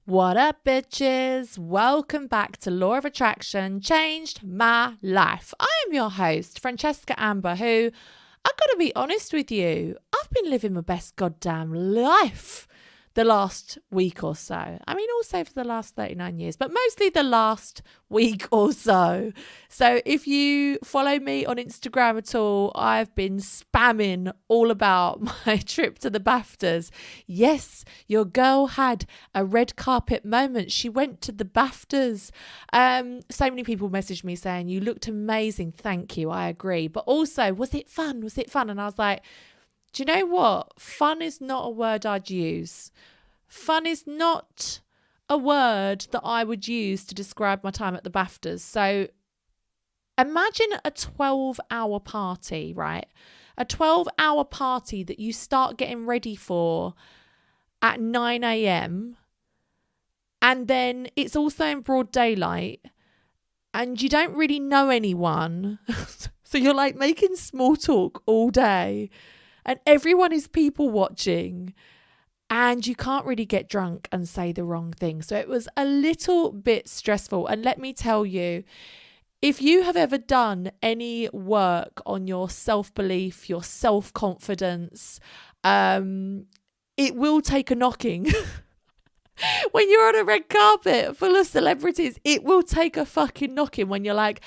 What up, bitches? Welcome back to Law of Attraction Changed My Life. I am your host, Francesca Amber, who, I've got to be honest with you, I've been living my best goddamn life the last week or so. I mean, also for the last 39 years, but mostly the last week or so. So if you follow me on Instagram at all, I've been spamming all about my trip to the BAFTAs. Yes, your girl had a red carpet moment. She went to the BAFTAs. So many people messaged me saying, you looked amazing. Thank you. I agree. But also, was it fun? Was it fun? And I was like, do you know what? Fun is not a word I'd use. Fun is not a word that I would use to describe my time at the BAFTAs. So imagine a 12-hour party, right? A 12-hour party that you start getting ready for at 9 a.m. and then it's also in broad daylight and you don't really know anyone. So you're like making small talk all day. And everyone is people watching and you can't really get drunk and say the wrong thing. So it was a little bit stressful. And let me tell you, if you have ever done any work on your self-belief, your self-confidence, it will take a knocking. When you're on a red carpet full of celebrities, it will take a fucking knocking when you're like,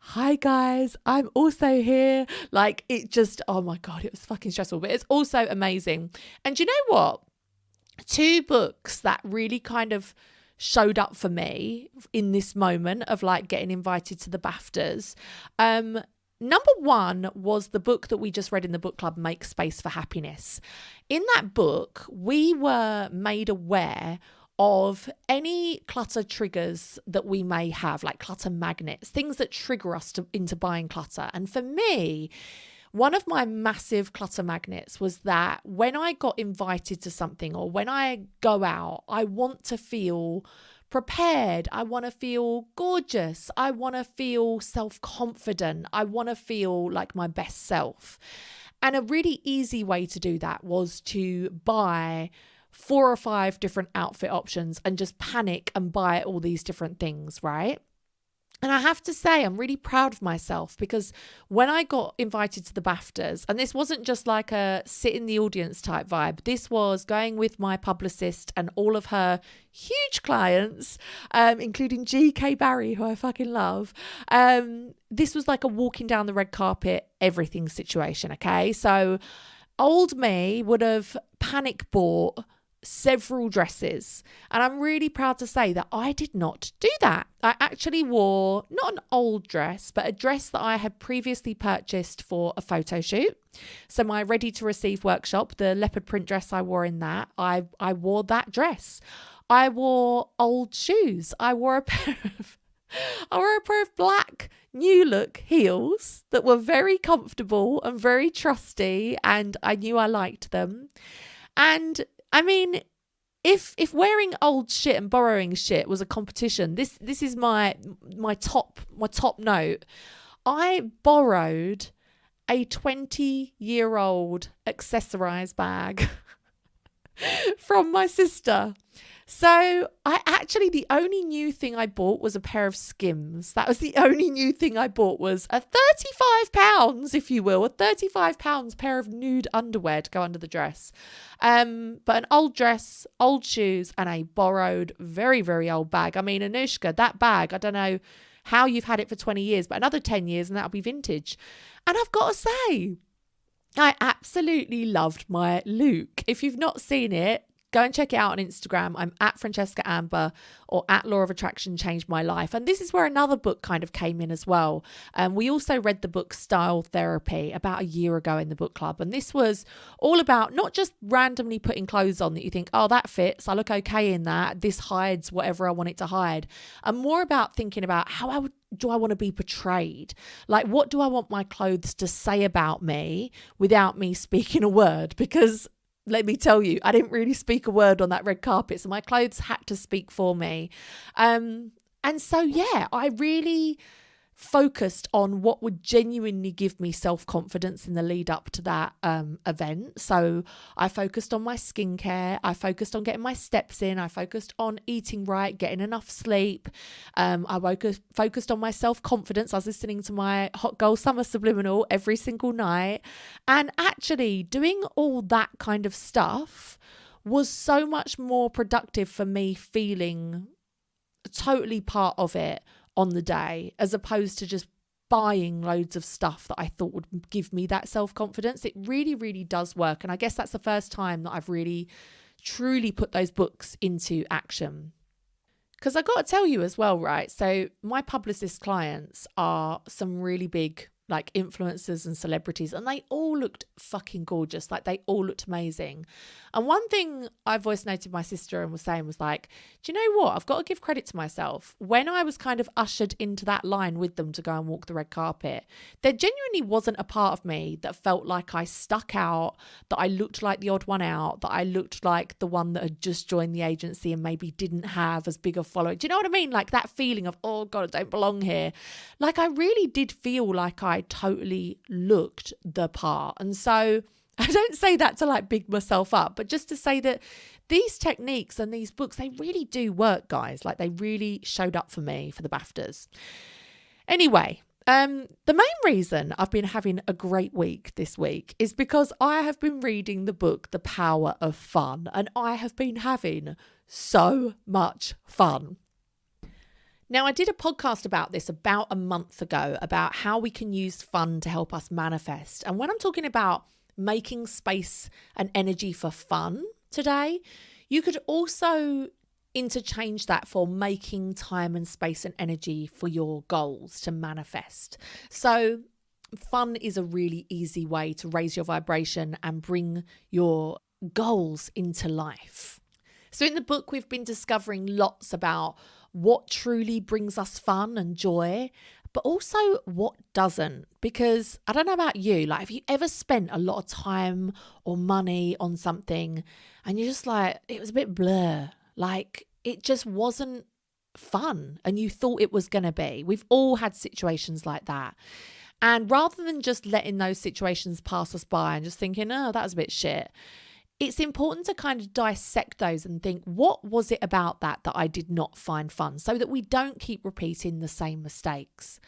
hi guys, I'm also here. Like it just, oh my God, it was fucking stressful, but it's also amazing. And you know what? Two books that really kind of showed up for me in this moment of like getting invited to the BAFTAs. Number one was the book that we just read in the book club, Make Space for Happiness. In that book, we were made aware of any clutter triggers that we may have, like clutter magnets, things that trigger us into buying clutter. And for me, one of my massive clutter magnets was that when I got invited to something or when I go out, I want to feel prepared. I want to feel gorgeous. I want to feel self-confident. I want to feel like my best self. And a really easy way to do that was to buy 4 or 5 different outfit options and just panic and buy all these different things, right? And I have to say, I'm really proud of myself because when I got invited to the BAFTAs, and this wasn't just like a sit in the audience type vibe, this was going with my publicist and all of her huge clients, including GK Barry, who I fucking love. This was like a walking down the red carpet, everything situation, okay? So old me would have panic bought several dresses, and I'm really proud to say that I did not do that. I actually wore not an old dress, but a dress that I had previously purchased for a photo shoot. So my ready to receive workshop, the leopard print dress I wore in that, I wore that dress. I wore old shoes. I wore a pair of black new look heels that were very comfortable and very trusty, and I knew I liked them. And I mean, if wearing old shit and borrowing shit was a competition, this is my top note. I borrowed a 20-year-old accessorized bag from my sister. So the only new thing I bought was a pair of Skims. That was the only new thing I bought, was a £35, if you will, a £35 pair of nude underwear to go under the dress. But an old dress, old shoes, and a borrowed, very, very old bag. I mean, Anushka, that bag, I don't know how you've had it for 20 years, but another 10 years and that'll be vintage. And I've got to say, I absolutely loved my look. If you've not seen it, go and check it out on Instagram. I'm at Francesca Amber or at Law of Attraction Changed My Life. And this is where another book kind of came in as well. We also read the book Style Therapy about a year ago in the book club. And this was all about not just randomly putting clothes on that you think, oh, that fits, I look okay in that, this hides whatever I want it to hide. And more about thinking about do I want to be portrayed? Like, what do I want my clothes to say about me without me speaking a word? Because let me tell you, I didn't really speak a word on that red carpet, so my clothes had to speak for me. And so, yeah, I really focused on what would genuinely give me self-confidence in the lead up to that event. So I focused on my skincare. I focused on getting my steps in. I focused on eating right, getting enough sleep. Focused on my self-confidence. I was listening to my Hot Girl Summer Subliminal every single night. And actually doing all that kind of stuff was so much more productive for me, feeling totally part of it on the day, as opposed to just buying loads of stuff that I thought would give me that self-confidence. It really, really does work. And I guess that's the first time that I've really, truly put those books into action. Because I got to tell you as well, right? So my publicist clients are some really big like influencers and celebrities, and they all looked fucking gorgeous. Like they all looked amazing. And one thing I voice noted my sister and was saying was like, do you know what? I've got to give credit to myself. When I was kind of ushered into that line with them to go and walk the red carpet, there genuinely wasn't a part of me that felt like I stuck out, that I looked like the odd one out, that I looked like the one that had just joined the agency and maybe didn't have as big a following. Do you know what I mean? Like that feeling of, oh God, I don't belong here. Like I really did feel like I totally looked the part. And so I don't say that to like big myself up, but just to say that these techniques and these books, they really do work, guys. Like they really showed up for me for the BAFTAs. Anyway, the main reason I've been having a great week this week is because I have been reading the book, The Power of Fun, and I have been having so much fun. Now, I did a podcast about this about a month ago, about how we can use fun to help us manifest. And when I'm talking about making space and energy for fun today, you could also interchange that for making time and space and energy for your goals to manifest. So fun is a really easy way to raise your vibration and bring your goals into life. So in the book, we've been discovering lots about what truly brings us fun and joy, but also what doesn't. Because I don't know about you, like, have you ever spent a lot of time or money on something and you're just like, it was a bit blur, like it just wasn't fun and you thought it was going to be? We've all had situations like that. And rather than just letting those situations pass us by and just thinking, oh, that was a bit shit, it's important to kind of dissect those and think, what was it about that I did not find fun, so that we don't keep repeating the same mistakes.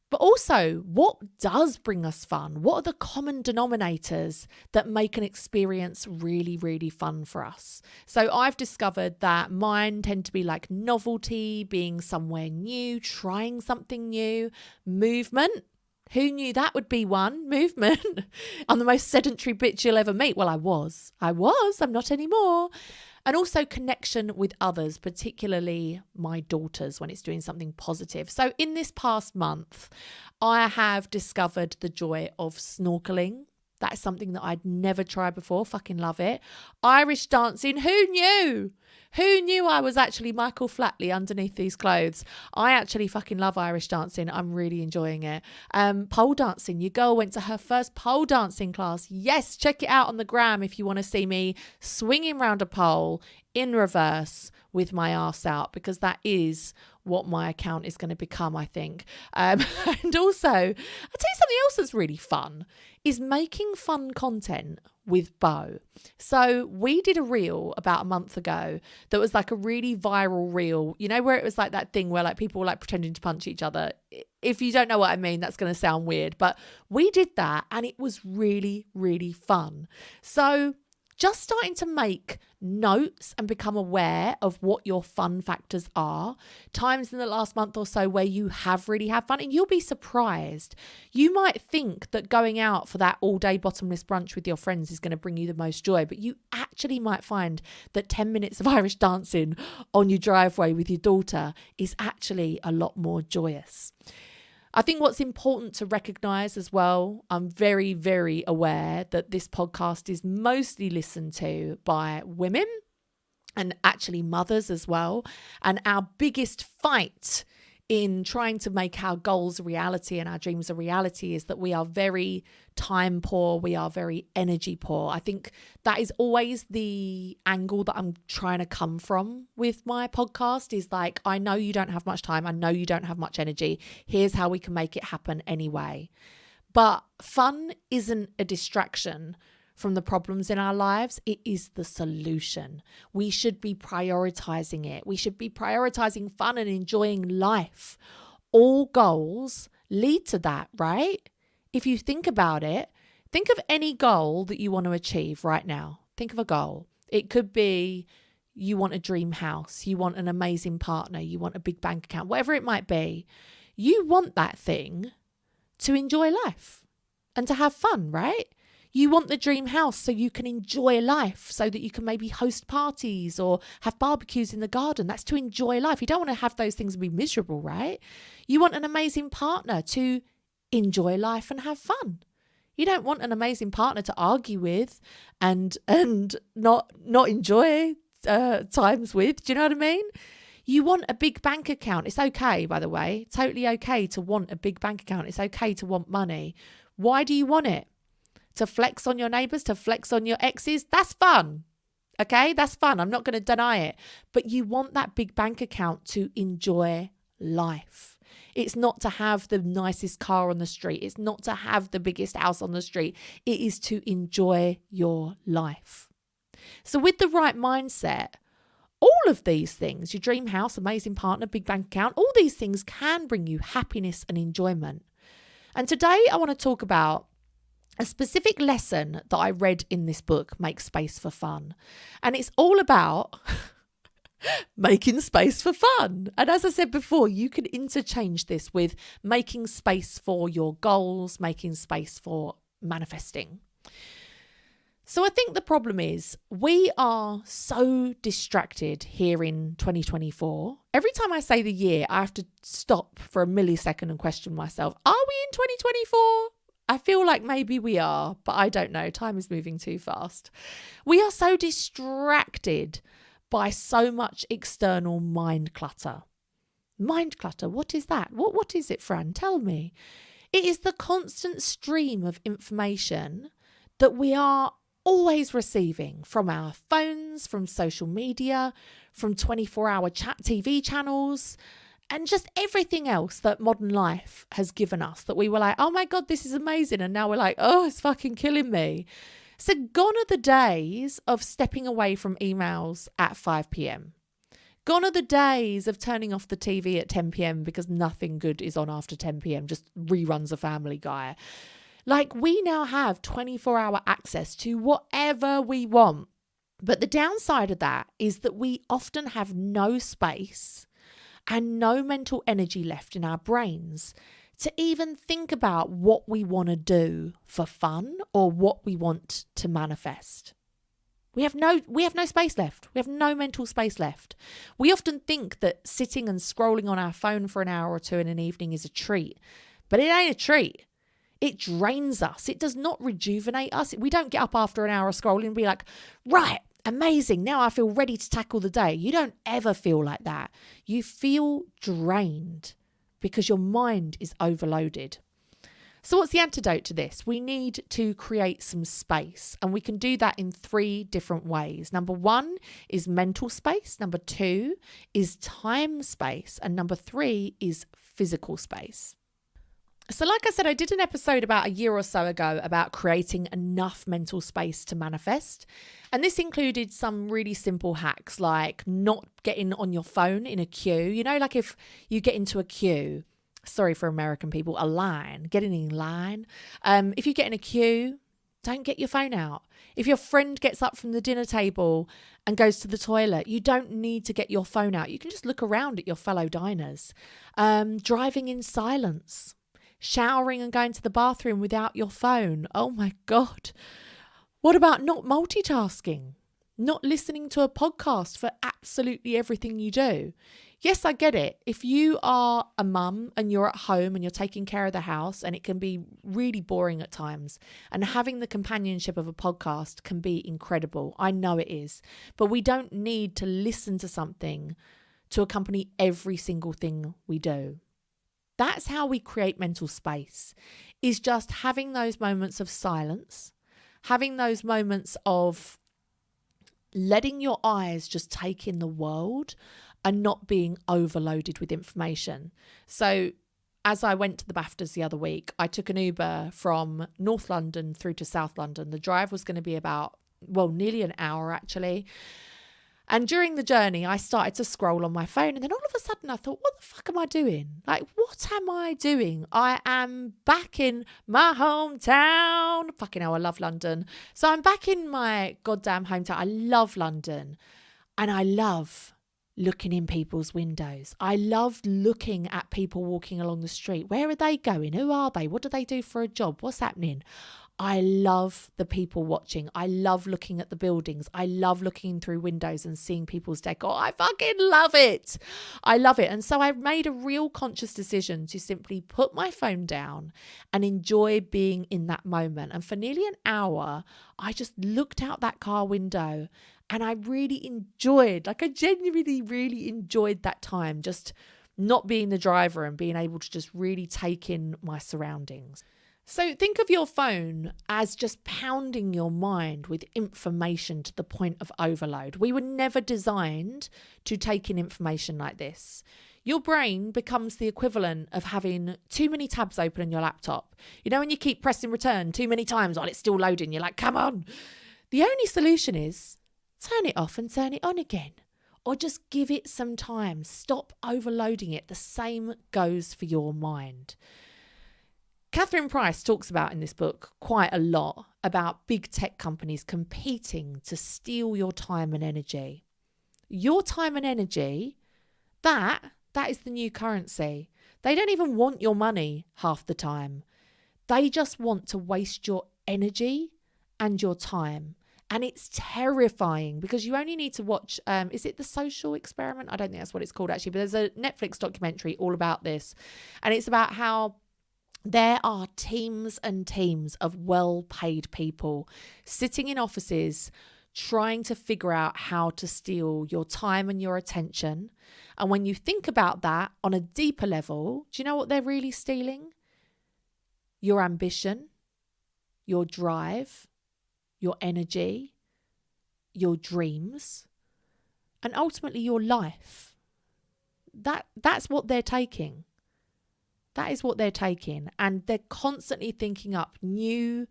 But also, what does bring us fun? What are the common denominators that make an experience really, really fun for us? So I've discovered that mine tend to be like novelty, being somewhere new, trying something new, movement. Who knew that would be one? Movement. I'm the most sedentary bitch you'll ever meet. Well, I was. I'm not anymore. And also connection with others, particularly my daughters, when it's doing something positive. So in this past month, I have discovered the joy of snorkeling. That's something that I'd never tried before. Fucking love it. Irish dancing. Who knew? Who knew I was actually Michael Flatley underneath these clothes? I actually fucking love Irish dancing. I'm really enjoying it. Pole dancing. Your girl went to her first pole dancing class. Yes, check it out on the gram if you want to see me swinging round a pole in reverse with my arse out, because that is what my account is going to become, I think. And also, I'll tell you something else that's really fun is making fun content with Bo. So we did a reel about a month ago that was like a really viral reel, you know, where it was like that thing where like people were like pretending to punch each other. If you don't know what I mean, that's going to sound weird, but we did that and it was really, really fun. So just starting to make notes and become aware of what your fun factors are, times in the last month or so where you have really had fun, and you'll be surprised. You might think that going out for that all-day bottomless brunch with your friends is going to bring you the most joy, but you actually might find that 10 minutes of Irish dancing on your driveway with your daughter is actually a lot more joyous. I think what's important to recognise as well, I'm very, very aware that this podcast is mostly listened to by women and actually mothers as well. And our biggest fight in trying to make our goals a reality and our dreams a reality is that we are very time poor. We are very energy poor. I think that is always the angle that I'm trying to come from with my podcast is like, I know you don't have much time. I know you don't have much energy. Here's how we can make it happen anyway. But fun isn't a distraction from the problems in our lives. It is the solution. We should be prioritizing it. We should be prioritizing fun and enjoying life. All goals lead to that, right? If you think about it, think of any goal that you want to achieve right now. Think of a goal. It could be you want a dream house, you want an amazing partner, you want a big bank account, whatever it might be. You want that thing to enjoy life and to have fun, right? You want the dream house so you can enjoy life, so that you can maybe host parties or have barbecues in the garden. That's to enjoy life. You don't want to have those things and be miserable, right? You want an amazing partner to enjoy life and have fun. You don't want an amazing partner to argue with and not enjoy times with. Do you know what I mean? You want a big bank account. It's okay, by the way. Totally okay to want a big bank account. It's okay to want money. Why do you want it? To flex on your neighbours, to flex on your exes? That's fun. Okay, that's fun. I'm not going to deny it. But you want that big bank account to enjoy life. It's not to have the nicest car on the street. It's not to have the biggest house on the street. It is to enjoy your life. So with the right mindset, all of these things, your dream house, amazing partner, big bank account, all these things can bring you happiness and enjoyment. And today I want to talk about a specific lesson that I read in this book, Make Space for Fun. And it's all about making space for fun. And as I said before, you can interchange this with making space for your goals, making space for manifesting. So I think the problem is we are so distracted here in 2024. Every time I say the year, I have to stop for a millisecond and question myself, are we in 2024? I feel like maybe we are, but I don't know. Time is moving too fast. We are so distracted by so much external mind clutter. Mind clutter, what is that? What is it, Fran? Tell me. It is the constant stream of information that we are always receiving from our phones, from social media, from 24-hour TV channels, and just everything else that modern life has given us that we were like, oh my God, this is amazing. And now we're like, oh, it's fucking killing me. So gone are the days of stepping away from emails at 5 p.m. Gone are the days of turning off the TV at 10 p.m. because nothing good is on after 10 p.m. Just reruns of Family Guy. Like, we now have 24-hour access to whatever we want. But the downside of that is that we often have no space and no mental energy left in our brains to even think about what we want to do for fun or what we want to manifest. We have no space left. We have no mental space left. We often think that sitting and scrolling on our phone for an hour or two in an evening is a treat, but it ain't a treat. It drains us. It does not rejuvenate us. We don't get up after an hour of scrolling and be like, right, amazing, now I feel ready to tackle the day. You don't ever feel like that. You feel drained because your mind is overloaded. So what's the antidote to this? We need to create some space, and we can do that in 3 different ways. Number 1 is mental space. Number 2 is time space. And number 3 is physical space. So like I said, I did an episode about a year or so ago about creating enough mental space to manifest. And this included some really simple hacks like not getting on your phone in a queue. You know, like if you get into a queue, sorry for American people, a line, getting in line. If you get in a queue, don't get your phone out. If your friend gets up from the dinner table and goes to the toilet, you don't need to get your phone out. You can just look around at your fellow diners. Driving in silence. Showering and going to the bathroom without your phone. Oh my God. What about not multitasking? Not listening to a podcast for absolutely everything you do? Yes, I get it. If you are a mum and you're at home and you're taking care of the house, and it can be really boring at times, and having the companionship of a podcast can be incredible. I know it is. But we don't need to listen to something to accompany every single thing we do. That's how we create mental space, is just having those moments of silence, having those moments of letting your eyes just take in the world and not being overloaded with information. So as I went to the BAFTAs the other week, I took an Uber from North London through to South London. The drive was going to be nearly an hour actually. And during the journey, I started to scroll on my phone, and then all of a sudden I thought, what the fuck am I doing? Like, what am I doing? I am back in my hometown. Fucking hell, I love London. So I'm back in my goddamn hometown. I love London, and I love looking in people's windows. I love looking at people walking along the street. Where are they going? Who are they? What do they do for a job? What's happening? I love the people watching. I love looking at the buildings. I love looking through windows and seeing people's decor. I fucking love it. I love it. And so I made a real conscious decision to simply put my phone down and enjoy being in that moment. And for nearly an hour, I just looked out that car window and I really enjoyed, I genuinely really enjoyed that time, just not being the driver and being able to just really take in my surroundings. So think of your phone as just pounding your mind with information to the point of overload. We were never designed to take in information like this. Your brain becomes the equivalent of having too many tabs open on your laptop. You know, when you keep pressing return too many times while it's still loading, you're like, come on. The only solution is turn it off and turn it on again. Or just give it some time. Stop overloading it. The same goes for your mind. Catherine Price talks about in this book quite a lot about big tech companies competing to steal your time and energy. Your time and energy, that is the new currency. They don't even want your money half the time. They just want to waste your energy and your time. And it's terrifying because you only need to watch, is it The Social Experiment? I don't think that's what it's called actually, but there's a Netflix documentary all about this. And it's about how there are teams and teams of well-paid people sitting in offices trying to figure out how to steal your time and your attention. And when you think about that on a deeper level, do you know what they're really stealing? Your ambition, your drive, your energy, your dreams, and ultimately your life. That's what they're taking. That is what they're taking. And they're constantly thinking up new,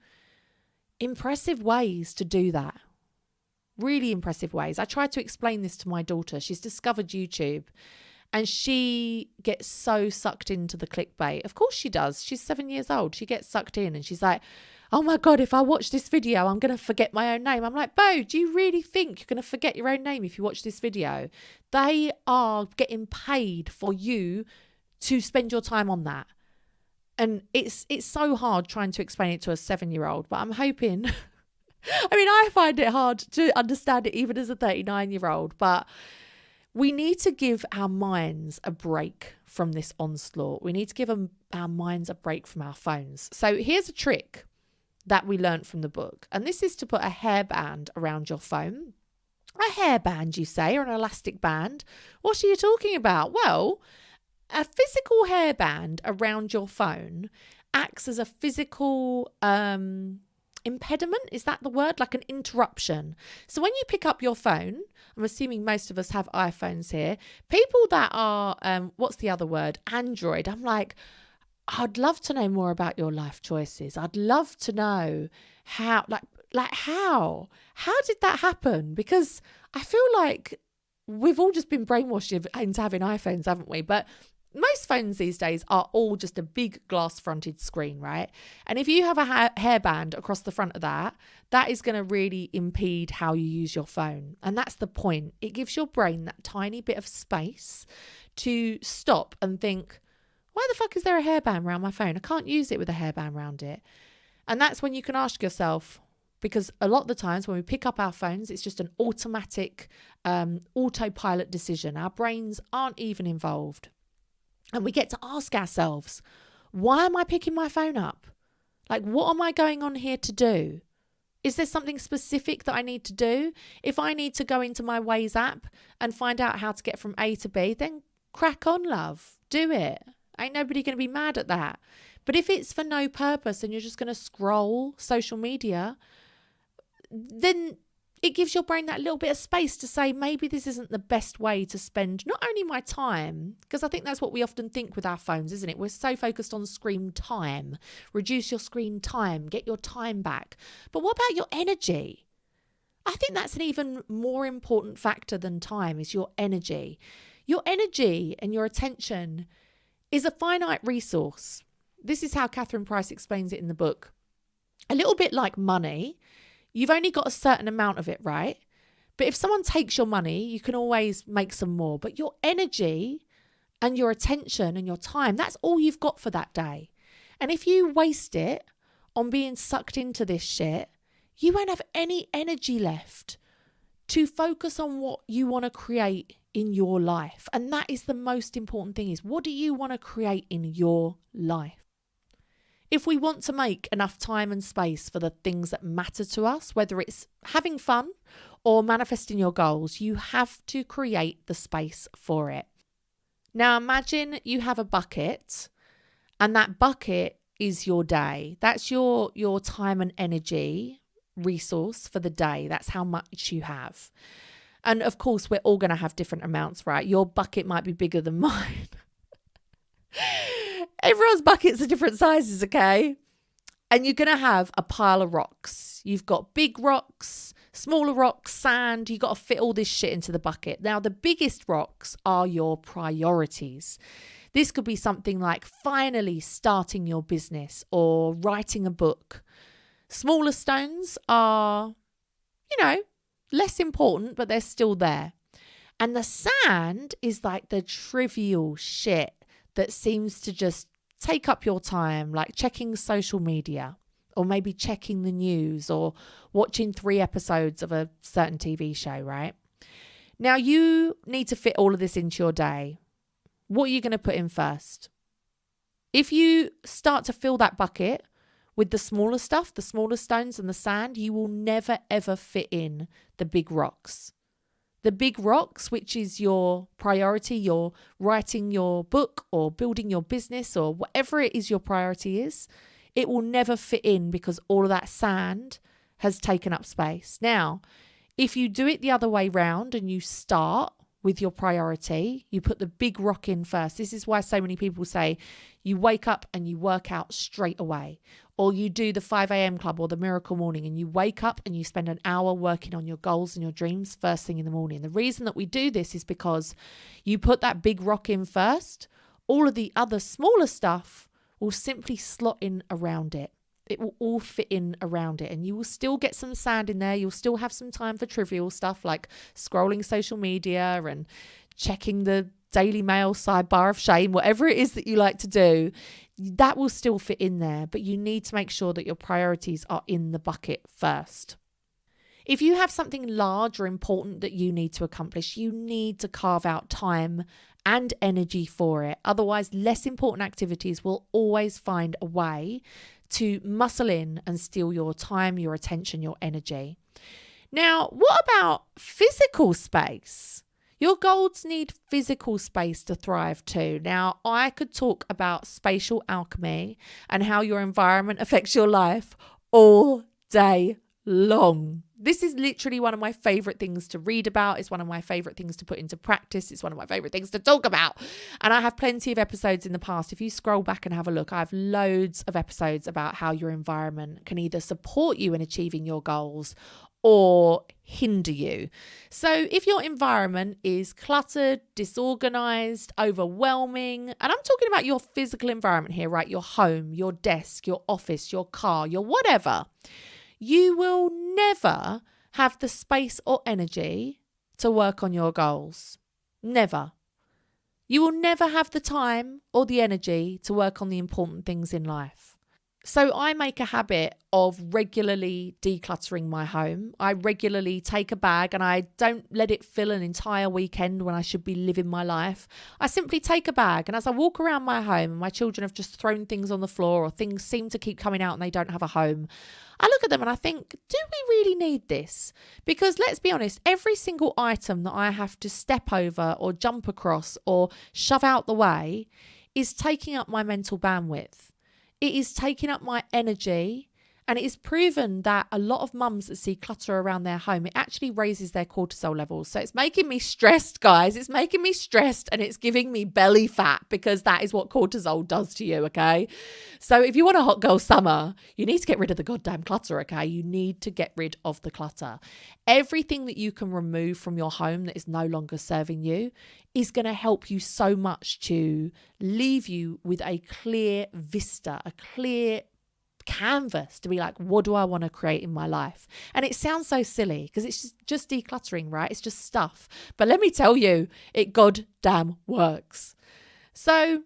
impressive ways to do that. Really impressive ways. I tried to explain this to my daughter. She's discovered YouTube and she gets so sucked into the clickbait. Of course she does. She's 7 years old. She gets sucked in and she's like, oh my God, if I watch this video, I'm going to forget my own name. I'm like, Bo, do you really think you're going to forget your own name if you watch this video? They are getting paid for you to spend your time on that. And it's so hard trying to explain it to a 7-year-old, but I'm hoping, I mean, I find it hard to understand it even as a 39-year-old, but we need to give our minds a break from this onslaught. We need to give our minds a break from our phones. So here's a trick that we learned from the book. And this is to put a hairband around your phone. A hairband, you say, or an elastic band. What are you talking about? Well, a physical hairband around your phone acts as a physical impediment. Is that the word? Like an interruption. So when you pick up your phone, I'm assuming most of us have iPhones here. People that are, what's the other word? Android. I'm like, I'd love to know more about your life choices. I'd love to know how did that happen? Because I feel like we've all just been brainwashed into having iPhones, haven't we? But most phones these days are all just a big glass fronted screen, right? And if you have a hairband across the front of that is going to really impede how you use your phone. And that's the point. It gives your brain that tiny bit of space to stop and think, why the fuck is there a hairband around my phone? I can't use it with a hairband around it. And that's when you can ask yourself, because a lot of the times when we pick up our phones, it's just an automatic autopilot decision. Our brains aren't even involved. And we get to ask ourselves, why am I picking my phone up? Like, what am I going on here to do? Is there something specific that I need to do? If I need to go into my Waze app and find out how to get from A to B, then crack on, love. Do it. Ain't nobody going to be mad at that. But if it's for no purpose and you're just going to scroll social media, then it gives your brain that little bit of space to say, maybe this isn't the best way to spend not only my time, because I think that's what we often think with our phones, isn't it? We're so focused on screen time. Reduce your screen time, get your time back. But what about your energy? I think that's an even more important factor than time is your energy. Your energy and your attention is a finite resource. This is how Catherine Price explains it in the book. A little bit like money. You've only got a certain amount of it, right? But if someone takes your money, you can always make some more. But your energy and your attention and your time, that's all you've got for that day. And if you waste it on being sucked into this shit, you won't have any energy left to focus on what you want to create in your life. And that is the most important thing, is what do you want to create in your life? If we want to make enough time and space for the things that matter to us, whether it's having fun or manifesting your goals, you have to create the space for it. Now imagine you have a bucket and that bucket is your day. That's your time and energy resource for the day. That's how much you have. And of course, we're all going to have different amounts, right? Your bucket might be bigger than mine. Everyone's buckets are different sizes, okay? And you're going to have a pile of rocks. You've got big rocks, smaller rocks, sand. You've got to fit all this shit into the bucket. Now, the biggest rocks are your priorities. This could be something like finally starting your business or writing a book. Smaller stones are, less important, but they're still there. And the sand is like the trivial shit that seems to just take up your time, like checking social media or maybe checking the news or watching 3 episodes of a certain TV show, right? Now you need to fit all of this into your day. What are you going to put in first? If you start to fill that bucket with the smaller stuff, the smaller stones and the sand, you will never ever fit in the big rocks. The big rocks, which is your priority, you're writing your book or building your business or whatever it is your priority is, it will never fit in because all of that sand has taken up space. Now, if you do it the other way round and you start with your priority, you put the big rock in first. This is why so many people say you wake up and you work out straight away, or you do the 5 a.m. club or the miracle morning and you wake up and you spend an hour working on your goals and your dreams first thing in the morning. The reason that we do this is because you put that big rock in first. All of the other smaller stuff will simply slot in around it. It will all fit in around it, and you will still get some sand in there. You'll still have some time for trivial stuff like scrolling social media and checking the Daily Mail sidebar of shame, whatever it is that you like to do. That will still fit in there, but you need to make sure that your priorities are in the bucket first. If you have something large or important that you need to accomplish, you need to carve out time and energy for it. Otherwise, less important activities will always find a way to muscle in and steal your time, your attention, your energy. Now, what about physical space? Your goals need physical space to thrive too. Now, I could talk about spatial alchemy and how your environment affects your life all day long. This is literally one of my favorite things to read about. It's one of my favorite things to put into practice. It's one of my favorite things to talk about. And I have plenty of episodes in the past. If you scroll back and have a look, I have loads of episodes about how your environment can either support you in achieving your goals or hinder you. So if your environment is cluttered, disorganized, overwhelming, and I'm talking about your physical environment here, right? Your home, your desk, your office, your car, your whatever, you will never have the space or energy to work on your goals. Never. You will never have the time or the energy to work on the important things in life. So I make a habit of regularly decluttering my home. I regularly take a bag and I don't let it fill an entire weekend when I should be living my life. I simply take a bag, and as I walk around my home and my children have just thrown things on the floor or things seem to keep coming out and they don't have a home, I look at them and I think, do we really need this? Because let's be honest, every single item that I have to step over or jump across or shove out the way is taking up my mental bandwidth. It is taking up my energy, and it is proven that a lot of mums that see clutter around their home, it actually raises their cortisol levels. So it's making me stressed, guys. It's making me stressed, and it's giving me belly fat, because that is what cortisol does to you, okay? So if you want a hot girl summer, you need to get rid of the goddamn clutter, okay? You need to get rid of the clutter. Everything that you can remove from your home that is no longer serving you is going to help you so much to leave you with a clear vista, a clear canvas to be like, what do I want to create in my life? And it sounds so silly because it's just decluttering, right? It's just stuff. But let me tell you, it goddamn works. So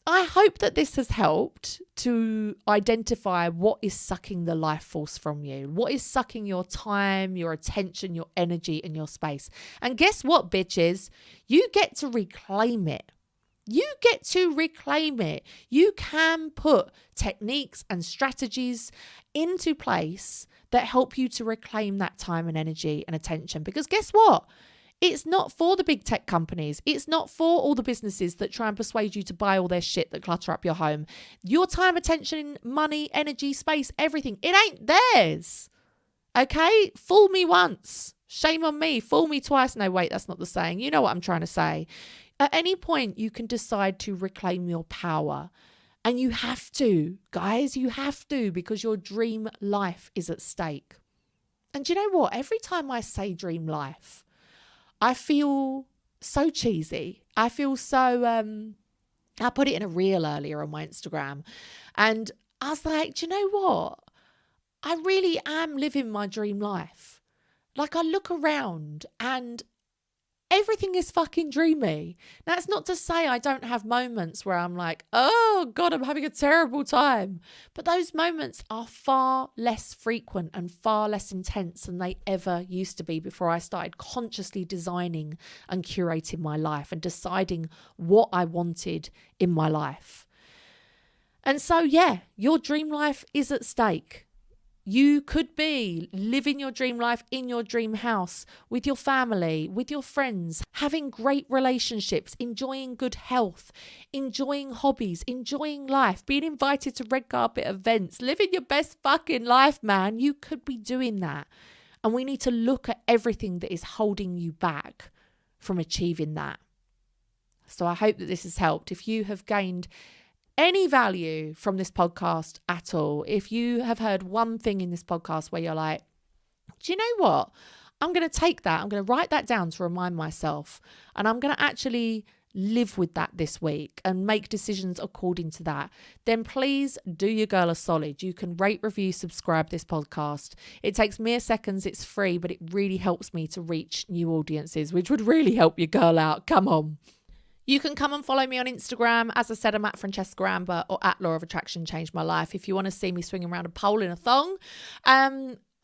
I hope that this has helped to identify what is sucking the life force from you, what is sucking your time, your attention, your energy, and your space. And guess what, bitches? You get to reclaim it. You get to reclaim it. You can put techniques and strategies into place that help you to reclaim that time and energy and attention. Because guess what? It's not for the big tech companies. It's not for all the businesses that try and persuade you to buy all their shit that clutter up your home. Your time, attention, money, energy, space, everything, it ain't theirs. Okay? Fool me once. Shame on me. Fool me twice. No, wait, that's not the saying. You know what I'm trying to say. At any point, you can decide to reclaim your power. And you have to, guys, you have to, because your dream life is at stake. And do you know what? Every time I say dream life, I feel so cheesy. I feel so, I put it in a reel earlier on my Instagram. And I was like, do you know what? I really am living my dream life. Like, I look around and everything is fucking dreamy. Now, it's not to say I don't have moments where I'm like, oh God, I'm having a terrible time. But those moments are far less frequent and far less intense than they ever used to be before I started consciously designing and curating my life and deciding what I wanted in my life. And so, yeah, your dream life is at stake. You could be living your dream life in your dream house with your family, with your friends, having great relationships, enjoying good health, enjoying hobbies, enjoying life, being invited to red carpet events, living your best fucking life, man. You could be doing that. And we need to look at everything that is holding you back from achieving that. So I hope that this has helped. If you have gained any value from this podcast at all, if you have heard one thing in this podcast where you're like, do you know what? I'm going to take that. I'm going to write that down to remind myself. And I'm going to actually live with that this week and make decisions according to that. Then please do your girl a solid. You can rate, review, subscribe this podcast. It takes mere seconds. It's free, but it really helps me to reach new audiences, which would really help your girl out. Come on. You can come and follow me on Instagram. As I said, I'm at Francesca Amber or at Law of Attraction Changed My Life if you want to see me swinging around a pole in a thong.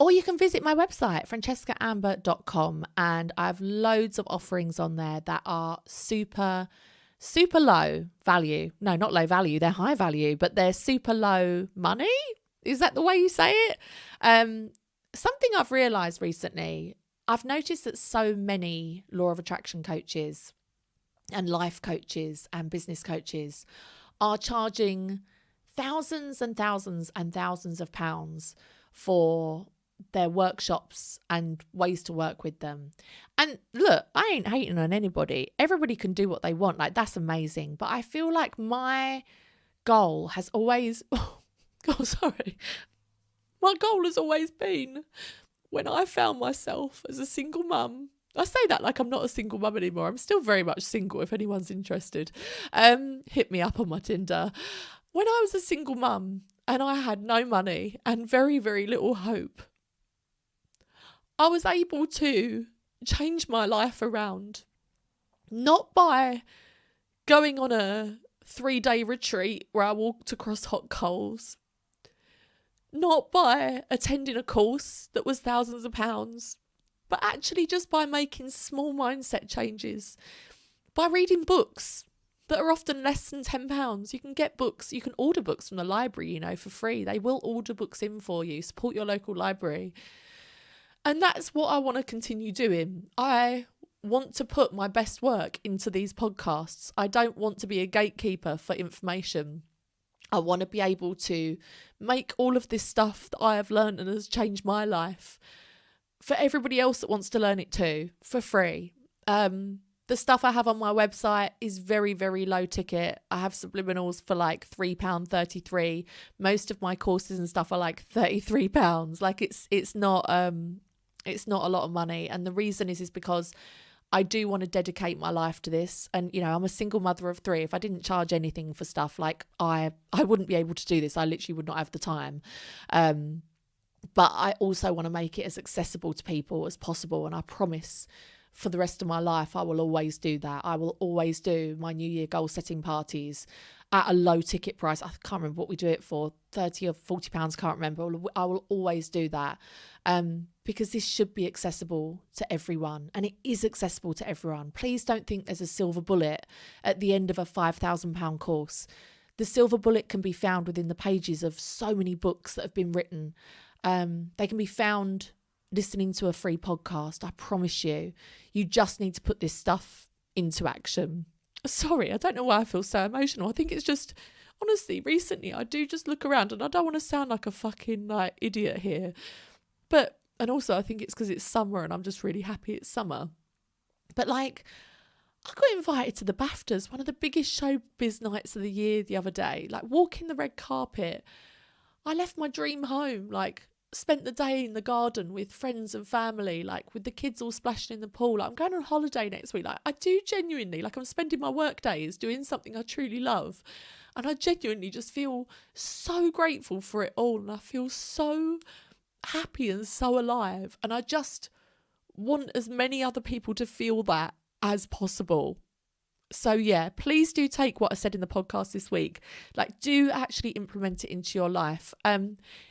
Or you can visit my website, francescaamber.com. And I have loads of offerings on there that are super low value. No, not low value. They're high value, but they're super low money. Is that the way you say it? Something I've realised recently, I've noticed that so many Law of Attraction coaches and life coaches and business coaches are charging thousands and thousands and thousands of pounds for their workshops and ways to work with them. And look, I ain't hating on anybody. Everybody can do what they want. Like, that's amazing. But I feel like my goal has always, my goal has always been, when I found myself as a single mum, I say that like I'm not a single mum anymore. I'm still very much single if anyone's interested. Hit me up on my Tinder. When I was a single mum and I had no money and very, very little hope, I was able to change my life around. Not by going on a 3-day retreat where I walked across hot coals. not by attending a course that was thousands of pounds, but actually just by making small mindset changes, by reading books that are often less than £10. You can get books, you can order books from the library, you know, for free. They will order books in for you. Support your local library. And that's what I want to continue doing. I want to put my best work into these podcasts. I don't want to be a gatekeeper for information. I want to be able to make all of this stuff that I have learned and has changed my life for everybody else that wants to learn it too, for free. The stuff I have on my website is very, very low ticket. I have subliminals for like £3.33. Most of my courses and stuff are like £33. Like it's not a lot of money. And the reason is because I do want to dedicate my life to this. And, you know, I'm a single mother of 3. If I didn't charge anything for stuff, like I wouldn't be able to do this. I literally would not have the time. But I also want to make it as accessible to people as possible. And I promise for the rest of my life, I will always do that. I will always do my New Year goal setting parties at a low ticket price. I can't remember what we do it for, 30 or 40 pounds, can't remember. I will always do that because this should be accessible to everyone, and it is accessible to everyone. Please don't think there's a silver bullet at the end of a £5,000 course. The silver bullet can be found within the pages of so many books that have been written. They can be found listening to a free podcast. I promise you, you just need to put this stuff into action. Sorry, I don't know why I feel so emotional. I think it's just, honestly, recently I do just look around, and I don't want to sound like a fucking like idiot here. And also I think it's because it's summer and I'm just really happy it's summer. But like, I got invited to the BAFTAs, one of the biggest showbiz nights of the year, the other day, like walking the red carpet. I left my dream home, like spent the day in the garden with friends and family, like with the kids all splashing in the pool. Like, I'm going on holiday next week. Like, I do genuinely, like I'm spending my work days doing something I truly love. And I genuinely just feel so grateful for it all. And I feel so happy and so alive. And I just want as many other people to feel that as possible. So yeah, please do take what I said in the podcast this week. Like, do actually implement it into your life.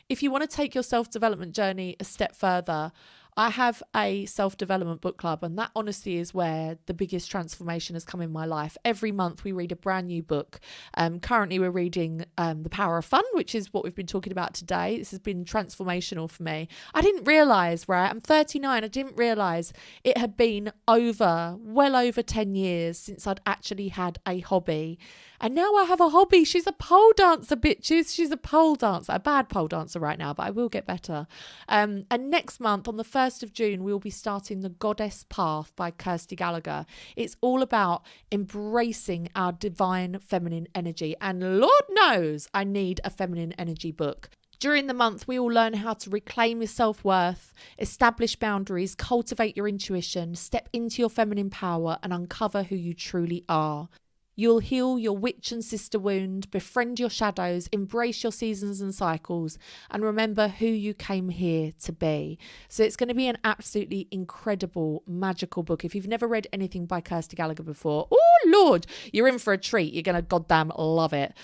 If you want to take your self-development journey a step further, I have a self-development book club, and that honestly is where the biggest transformation has come in my life. Every month we read a brand new book. Currently we're reading The Power of Fun, which is what we've been talking about today. This has been transformational for me. I didn't realise, right? I'm 39. I didn't realise it had been well over 10 years since I'd actually had a hobby. And now I have a hobby. She's a pole dancer, bitches. She's a pole dancer. A bad pole dancer right now, but I will get better. And next month, on the 1st of June, we'll be starting The Goddess Path by Kirsty Gallagher. It's all about embracing our divine feminine energy. And Lord knows I need a feminine energy book. During the month, we all learn how to reclaim your self-worth, establish boundaries, cultivate your intuition, step into your feminine power, and uncover who you truly are. You'll heal your witch and sister wound, befriend your shadows, embrace your seasons and cycles, and remember who you came here to be. So it's going to be an absolutely incredible, magical book. If you've never read anything by Kirsty Gallagher before, oh Lord, you're in for a treat. You're going to goddamn love it.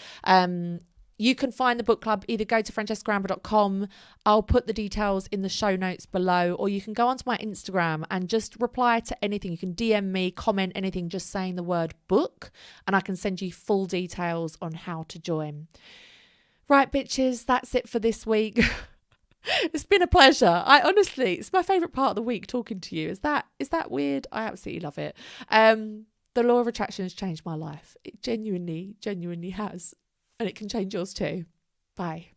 You can find the book club, either go to francescaamber.com. I'll put the details in the show notes below, or you can go onto my Instagram and just reply to anything. You can DM me, comment anything, just saying the word book, and I can send you full details on how to join. Right, bitches, that's it for this week. It's been a pleasure. It's my favourite part of the week talking to you. Is that weird? I absolutely love it. The law of attraction has changed my life. It genuinely has. And it can change yours too. Bye.